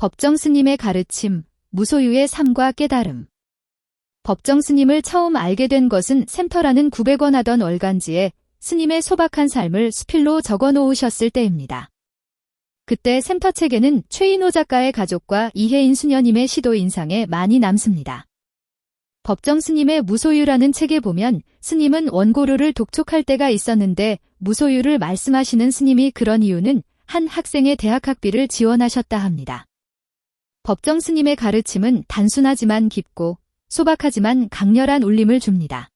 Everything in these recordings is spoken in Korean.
법정 스님의 가르침, 무소유의 삶과 깨달음. 법정 스님을 처음 알게 된 것은 샘터라는 900원 하던 월간지에 스님의 소박한 삶을 수필로 적어 놓으셨을 때입니다. 그때 샘터 책에는 최인호 작가의 가족과 이혜인 수녀님의 시도 인상에 많이 남습니다. 법정 스님의 무소유라는 책에 보면 스님은 원고료를 독촉할 때가 있었는데 무소유를 말씀하시는 스님이 그런 이유는 한 학생의 대학학비를 지원하셨다 합니다. 법정 스님의 가르침은 단순하지만 깊고 소박하지만 강렬한 울림을 줍니다.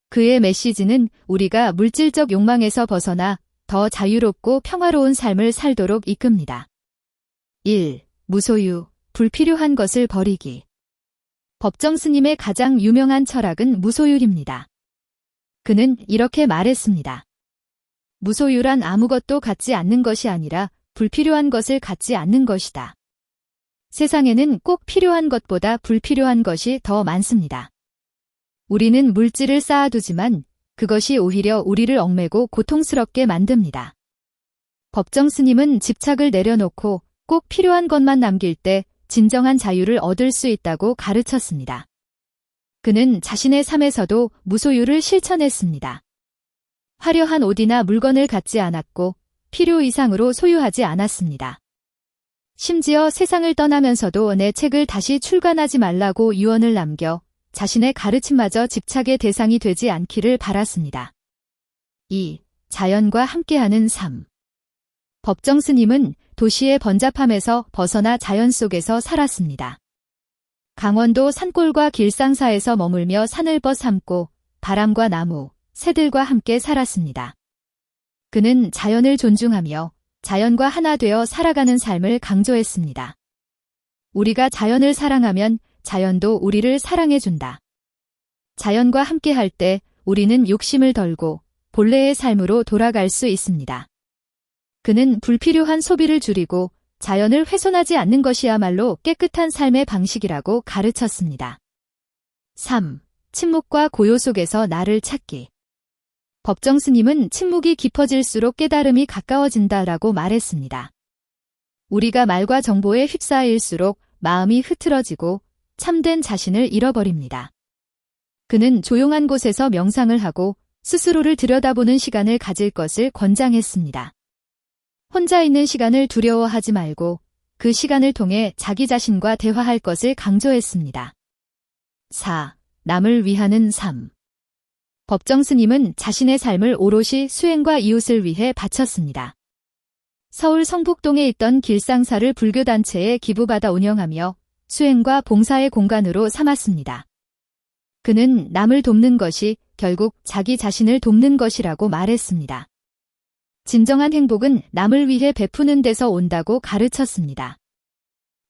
그의 메시지는 우리가 물질적 욕망에서 벗어나 더 자유롭고 평화로운 삶을 살도록 이끕니다. 1. 무소유, 불필요한 것을 버리기. 법정 스님의 가장 유명한 철학은 무소유입니다. 그는 이렇게 말했습니다. 무소유란 아무것도 갖지 않는 것이 아니라 불필요한 것을 갖지 않는 것이다. 세상에는 꼭 필요한 것보다 불필요한 것이 더 많습니다. 우리는 물질을 쌓아두지만 그것이 오히려 우리를 얽매고 고통스럽게 만듭니다. 법정 스님은 집착을 내려놓고 꼭 필요한 것만 남길 때 진정한 자유를 얻을 수 있다고 가르쳤습니다. 그는 자신의 삶에서도 무소유를 실천했습니다. 화려한 옷이나 물건을 갖지 않았고 필요 이상으로 소유하지 않았습니다. 심지어 세상을 떠나면서도 내 책을 다시 출간하지 말라고 유언을 남겨 자신의 가르침마저 집착의 대상이 되지 않기를 바랐습니다. 2. 자연과 함께하는 삶. 법정 스님은 도시의 번잡함에서 벗어나 자연 속에서 살았습니다. 강원도 산골과 길상사에서 머물며 산을 벗삼고 바람과 나무, 새들과 함께 살았습니다. 그는 자연을 존중하며 자연과 하나 되어 살아가는 삶을 강조했습니다. 우리가 자연을 사랑하면 자연도 우리를 사랑해준다. 자연과 함께할 때 우리는 욕심을 덜고 본래의 삶으로 돌아갈 수 있습니다. 그는 불필요한 소비를 줄이고 자연을 훼손하지 않는 것이야말로 깨끗한 삶의 방식이라고 가르쳤습니다. 3. 침묵과 고요 속에서 나를 찾기. 법정 스님은 침묵이 깊어질수록 깨달음이 가까워진다라고 말했습니다. 우리가 말과 정보에 휩싸일수록 마음이 흐트러지고 참된 자신을 잃어버립니다. 그는 조용한 곳에서 명상을 하고 스스로를 들여다보는 시간을 가질 것을 권장했습니다. 혼자 있는 시간을 두려워하지 말고 그 시간을 통해 자기 자신과 대화할 것을 강조했습니다. 4. 남을 위하는 삶. 법정 스님은 자신의 삶을 오롯이 수행과 이웃을 위해 바쳤습니다. 서울 성북동에 있던 길상사를 불교단체에 기부받아 운영하며 수행과 봉사의 공간으로 삼았습니다. 그는 남을 돕는 것이 결국 자기 자신을 돕는 것이라고 말했습니다. 진정한 행복은 남을 위해 베푸는 데서 온다고 가르쳤습니다.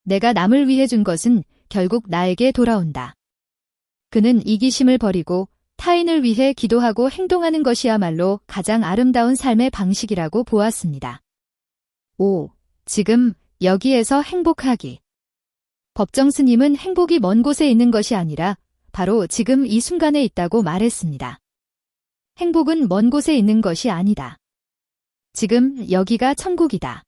내가 남을 위해 준 것은 결국 나에게 돌아온다. 그는 이기심을 버리고 타인을 위해 기도하고 행동하는 것이야말로 가장 아름다운 삶의 방식이라고 보았습니다. 5. 지금 여기에서 행복하기. 법정 스님은 행복이 먼 곳에 있는 것이 아니라 바로 지금 이 순간에 있다고 말했습니다. 행복은 먼 곳에 있는 것이 아니다. 지금 여기가 천국이다.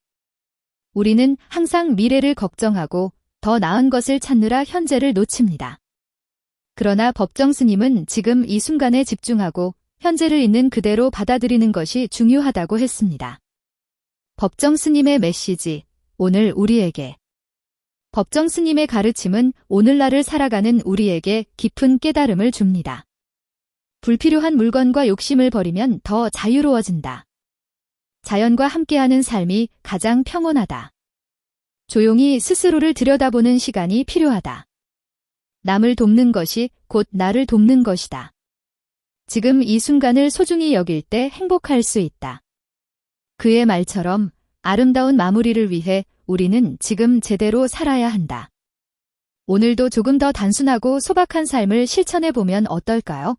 우리는 항상 미래를 걱정하고 더 나은 것을 찾느라 현재를 놓칩니다. 그러나 법정 스님은 지금 이 순간에 집중하고 현재를 있는 그대로 받아들이는 것이 중요하다고 했습니다. 법정 스님의 메시지, 오늘 우리에게. 법정 스님의 가르침은 오늘날을 살아가는 우리에게 깊은 깨달음을 줍니다. 불필요한 물건과 욕심을 버리면 더 자유로워진다. 자연과 함께하는 삶이 가장 평온하다. 조용히 스스로를 들여다보는 시간이 필요하다. 남을 돕는 것이 곧 나를 돕는 것이다. 지금 이 순간을 소중히 여길 때 행복할 수 있다. 그의 말처럼 아름다운 마무리를 위해 우리는 지금 제대로 살아야 한다. 오늘도 조금 더 단순하고 소박한 삶을 실천해 보면 어떨까요?